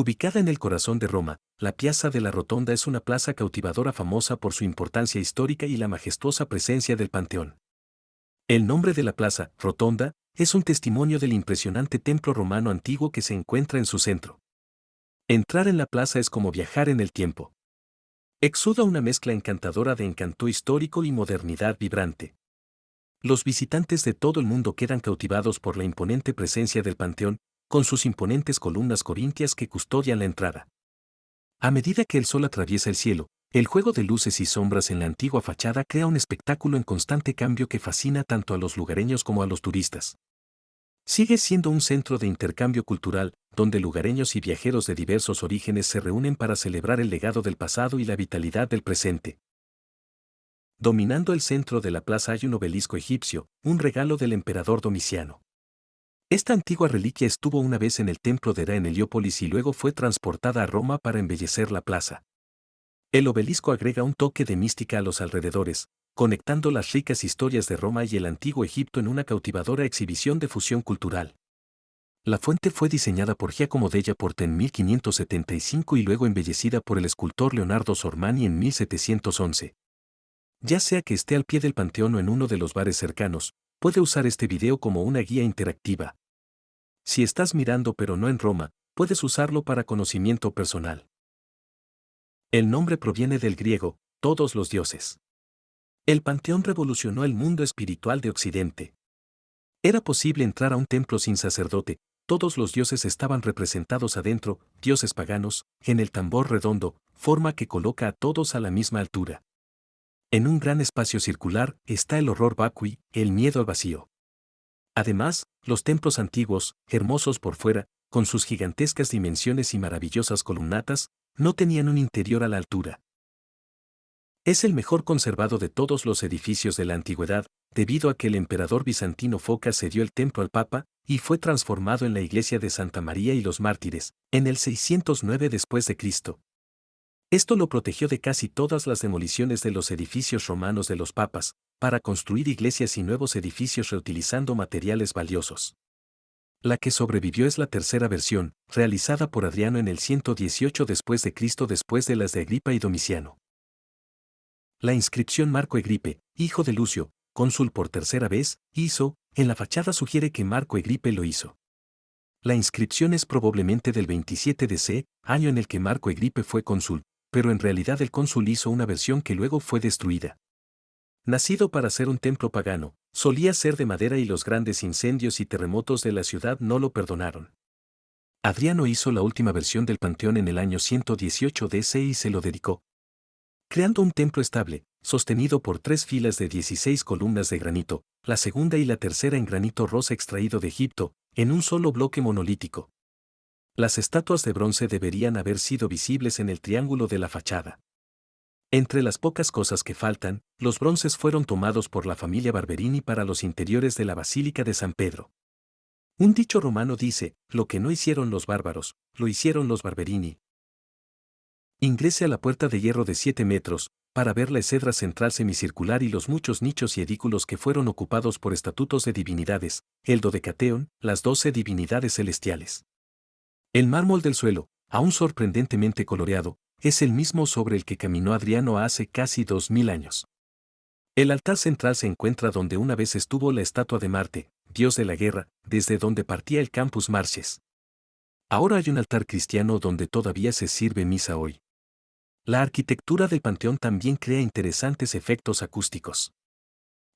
Ubicada en el corazón de Roma, la Piazza della Rotonda es una plaza cautivadora famosa por su importancia histórica y la majestuosa presencia del Panteón. El nombre de la plaza, Rotonda, es un testimonio del impresionante templo romano antiguo que se encuentra en su centro. Entrar en la plaza es como viajar en el tiempo. Exuda una mezcla encantadora de encanto histórico y modernidad vibrante. Los visitantes de todo el mundo quedan cautivados por la imponente presencia del Panteón, con sus imponentes columnas corintias que custodian la entrada. A medida que el sol atraviesa el cielo, el juego de luces y sombras en la antigua fachada crea un espectáculo en constante cambio que fascina tanto a los lugareños como a los turistas. Sigue siendo un centro de intercambio cultural, donde lugareños y viajeros de diversos orígenes se reúnen para celebrar el legado del pasado y la vitalidad del presente. Dominando el centro de la plaza hay un obelisco egipcio, un regalo del emperador Domiciano. Esta antigua reliquia estuvo una vez en el templo de Hera en Heliópolis y luego fue transportada a Roma para embellecer la plaza. El obelisco agrega un toque de mística a los alrededores, conectando las ricas historias de Roma y el antiguo Egipto en una cautivadora exhibición de fusión cultural. La fuente fue diseñada por Giacomo della Porta en 1575 y luego embellecida por el escultor Leonardo Sormani en 1711. Ya sea que esté al pie del panteón o en uno de los bares cercanos, puede usar este video como una guía interactiva. Si estás mirando pero no en Roma, puedes usarlo para conocimiento personal. El nombre proviene del griego, todos los dioses. El panteón revolucionó el mundo espiritual de Occidente. Era posible entrar a un templo sin sacerdote, todos los dioses estaban representados adentro, dioses paganos, en el tambor redondo, forma que coloca a todos a la misma altura. En un gran espacio circular está el horror vacui, el miedo al vacío. Además, los templos antiguos, hermosos por fuera, con sus gigantescas dimensiones y maravillosas columnatas, no tenían un interior a la altura. Es el mejor conservado de todos los edificios de la antigüedad, debido a que el emperador bizantino Focas cedió el templo al Papa, y fue transformado en la iglesia de Santa María y los Mártires, en el 609 después de Cristo. Esto lo protegió de casi todas las demoliciones de los edificios romanos de los papas, para construir iglesias y nuevos edificios reutilizando materiales valiosos. La que sobrevivió es la tercera versión, realizada por Adriano en el 118 después de Cristo después de las de Agripa y Domiciano. La inscripción Marco Egripe, hijo de Lucio, cónsul por tercera vez, hizo, en la fachada sugiere que Marco Egripe lo hizo. La inscripción es probablemente del 27 DC, año en el que Marco Egripe fue cónsul, pero en realidad el cónsul hizo una versión que luego fue destruida. Nacido para ser un templo pagano, solía ser de madera y los grandes incendios y terremotos de la ciudad no lo perdonaron. Adriano hizo la última versión del panteón en el año 118 DC y se lo dedicó, creando un templo estable, sostenido por 3 filas de 16 columnas de granito, la segunda y la tercera en granito rosa extraído de Egipto, en un solo bloque monolítico. Las estatuas de bronce deberían haber sido visibles en el triángulo de la fachada. Entre las pocas cosas que faltan, los bronces fueron tomados por la familia Barberini para los interiores de la Basílica de San Pedro. Un dicho romano dice, lo que no hicieron los bárbaros, lo hicieron los Barberini. Ingrese a la puerta de hierro de 7 metros, para ver la escedra central semicircular y los muchos nichos y edículos que fueron ocupados por estatutos de divinidades, el dodecateón, las 12 divinidades celestiales. El mármol del suelo, aún sorprendentemente coloreado, es el mismo sobre el que caminó Adriano hace casi 2000 años. El altar central se encuentra donde una vez estuvo la estatua de Marte, dios de la guerra, desde donde partía el Campus Martius. Ahora hay un altar cristiano donde todavía se sirve misa hoy. La arquitectura del panteón también crea interesantes efectos acústicos.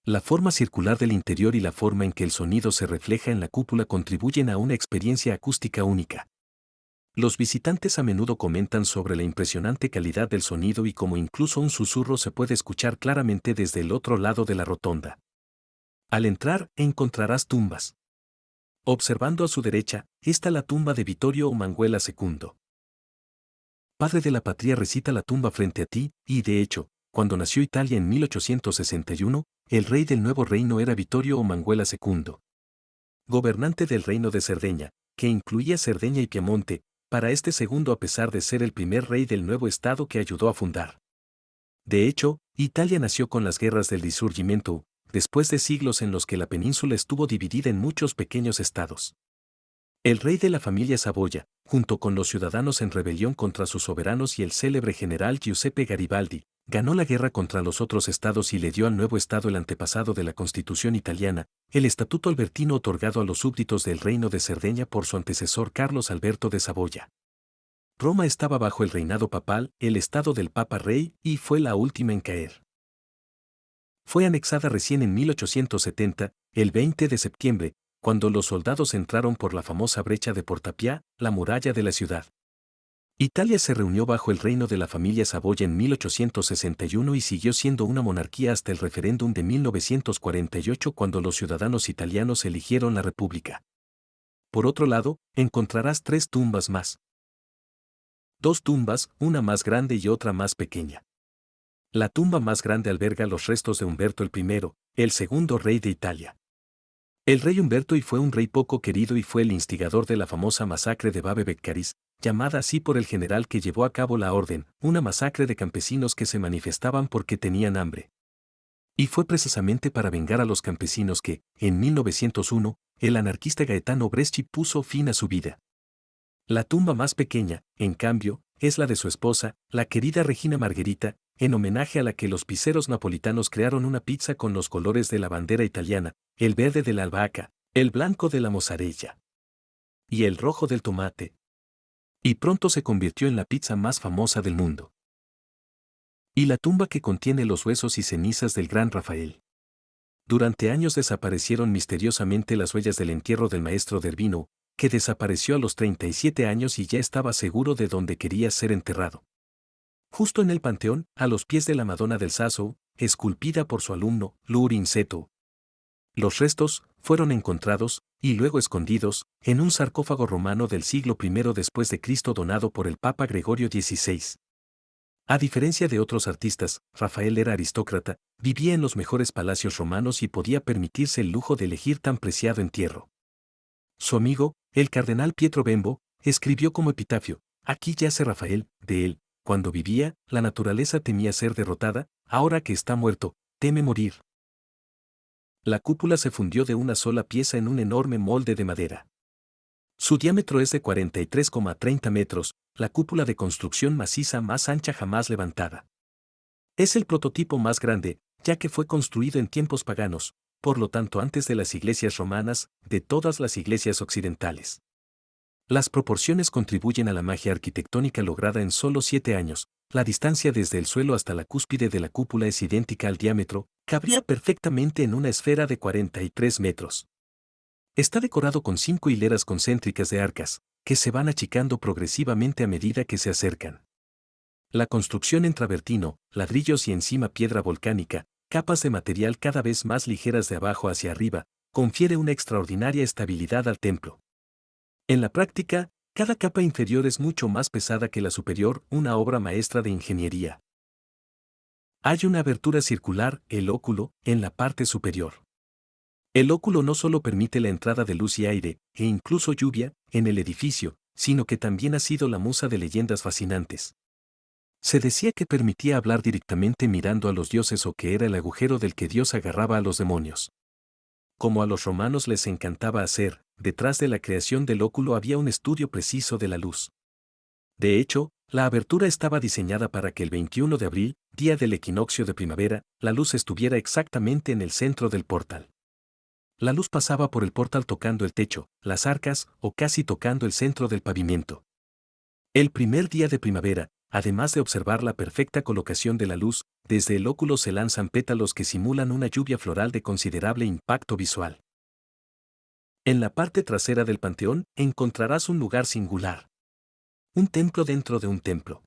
La forma circular del interior y la forma en que el sonido se refleja en la cúpula contribuyen a una experiencia acústica única. Los visitantes a menudo comentan sobre la impresionante calidad del sonido y cómo incluso un susurro se puede escuchar claramente desde el otro lado de la rotonda. Al entrar, encontrarás tumbas. Observando a su derecha, está la tumba de Vittorio Manguela II. Padre de la patria recita la tumba frente a ti, y de hecho, cuando nació Italia en 1861, el rey del nuevo reino era Vittorio Manguela II. Gobernante del reino de Cerdeña, que incluía Cerdeña y Piamonte, para este segundo a pesar de ser el primer rey del nuevo estado que ayudó a fundar. De hecho, Italia nació con las guerras del Risorgimento, después de siglos en los que la península estuvo dividida en muchos pequeños estados. El rey de la familia Saboya, junto con los ciudadanos en rebelión contra sus soberanos y el célebre general Giuseppe Garibaldi, ganó la guerra contra los otros estados y le dio al nuevo estado el antepasado de la Constitución italiana, el Estatuto Albertino otorgado a los súbditos del Reino de Cerdeña por su antecesor Carlos Alberto de Saboya. Roma estaba bajo el reinado papal, el estado del Papa Rey, y fue la última en caer. Fue anexada recién en 1870, el 20 de septiembre, cuando los soldados entraron por la famosa brecha de Portapià, la muralla de la ciudad. Italia se reunió bajo el reino de la familia Saboya en 1861 y siguió siendo una monarquía hasta el referéndum de 1948 cuando los ciudadanos italianos eligieron la república. Por otro lado, encontrarás 3 tumbas más. 2 tumbas, una más grande y otra más pequeña. La tumba más grande alberga los restos de Humberto I, el segundo rey de Italia. El rey Humberto I fue un rey poco querido y fue el instigador de la famosa masacre de Babe Beccaris, llamada así por el general que llevó a cabo la orden, una masacre de campesinos que se manifestaban porque tenían hambre. Y fue precisamente para vengar a los campesinos que, en 1901, el anarquista Gaetano Bresci puso fin a su vida. La tumba más pequeña, en cambio, es la de su esposa, la querida Regina Margherita, en homenaje a la que los pizzeros napolitanos crearon una pizza con los colores de la bandera italiana, el verde de la albahaca, el blanco de la mozzarella y el rojo del tomate. Y pronto se convirtió en la pizza más famosa del mundo. Y la tumba que contiene los huesos y cenizas del gran Rafael. Durante años desaparecieron misteriosamente las huellas del entierro del maestro Dervino, que desapareció a los 37 años y ya estaba seguro de dónde quería ser enterrado. Justo en el panteón, a los pies de la Madonna del Sasso, esculpida por su alumno, Lorenzetto. Los restos fueron encontrados, y luego escondidos, en un sarcófago romano del siglo I después de Cristo donado por el Papa Gregorio XVI. A diferencia de otros artistas, Rafael era aristócrata, vivía en los mejores palacios romanos y podía permitirse el lujo de elegir tan preciado entierro. Su amigo, el cardenal Pietro Bembo, escribió como epitafio: aquí yace Rafael, de él, cuando vivía, la naturaleza temía ser derrotada, ahora que está muerto, teme morir. La cúpula se fundió de una sola pieza en un enorme molde de madera. Su diámetro es de 43,30 metros, la cúpula de construcción maciza más ancha jamás levantada. Es el prototipo más grande, ya que fue construido en tiempos paganos, por lo tanto antes de las iglesias romanas, de todas las iglesias occidentales. Las proporciones contribuyen a la magia arquitectónica lograda en solo 7 años. La distancia desde el suelo hasta la cúspide de la cúpula es idéntica al diámetro, cabría perfectamente en una esfera de 43 metros. Está decorado con 5 hileras concéntricas de arcas, que se van achicando progresivamente a medida que se acercan. La construcción en travertino, ladrillos y encima piedra volcánica, capas de material cada vez más ligeras de abajo hacia arriba, confiere una extraordinaria estabilidad al templo. En la práctica, cada capa inferior es mucho más pesada que la superior, una obra maestra de ingeniería. Hay una abertura circular, el óculo, en la parte superior. El óculo no solo permite la entrada de luz y aire, e incluso lluvia, en el edificio, sino que también ha sido la musa de leyendas fascinantes. Se decía que permitía hablar directamente mirando a los dioses o que era el agujero del que Dios agarraba a los demonios. Como a los romanos les encantaba hacer, detrás de la creación del óculo había un estudio preciso de la luz. De hecho, la abertura estaba diseñada para que el 21 de abril, día del equinoccio de primavera, la luz estuviera exactamente en el centro del portal. La luz pasaba por el portal tocando el techo, las arcas o casi tocando el centro del pavimento. El primer día de primavera, además de observar la perfecta colocación de la luz, desde el óculo se lanzan pétalos que simulan una lluvia floral de considerable impacto visual. En la parte trasera del panteón encontrarás un lugar singular. Un templo dentro de un templo.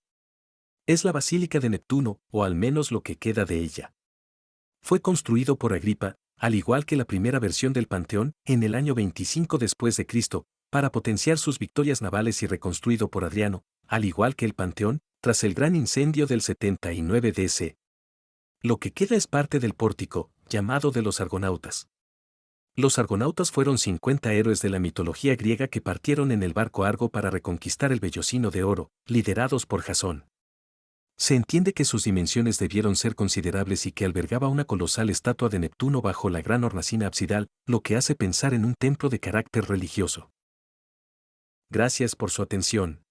Es la Basílica de Neptuno, o al menos lo que queda de ella. Fue construido por Agripa, al igual que la primera versión del Panteón, en el año 25 después de Cristo, para potenciar sus victorias navales y reconstruido por Adriano, al igual que el Panteón, tras el gran incendio del 79 DC. Lo que queda es parte del pórtico, llamado de los Argonautas. Los argonautas fueron 50 héroes de la mitología griega que partieron en el barco Argo para reconquistar el Vellocino de oro, liderados por Jasón. Se entiende que sus dimensiones debieron ser considerables y que albergaba una colosal estatua de Neptuno bajo la gran hornacina absidal, lo que hace pensar en un templo de carácter religioso. Gracias por su atención.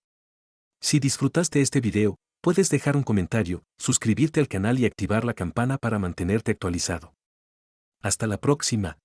Si disfrutaste este video, puedes dejar un comentario, suscribirte al canal y activar la campana para mantenerte actualizado. Hasta la próxima.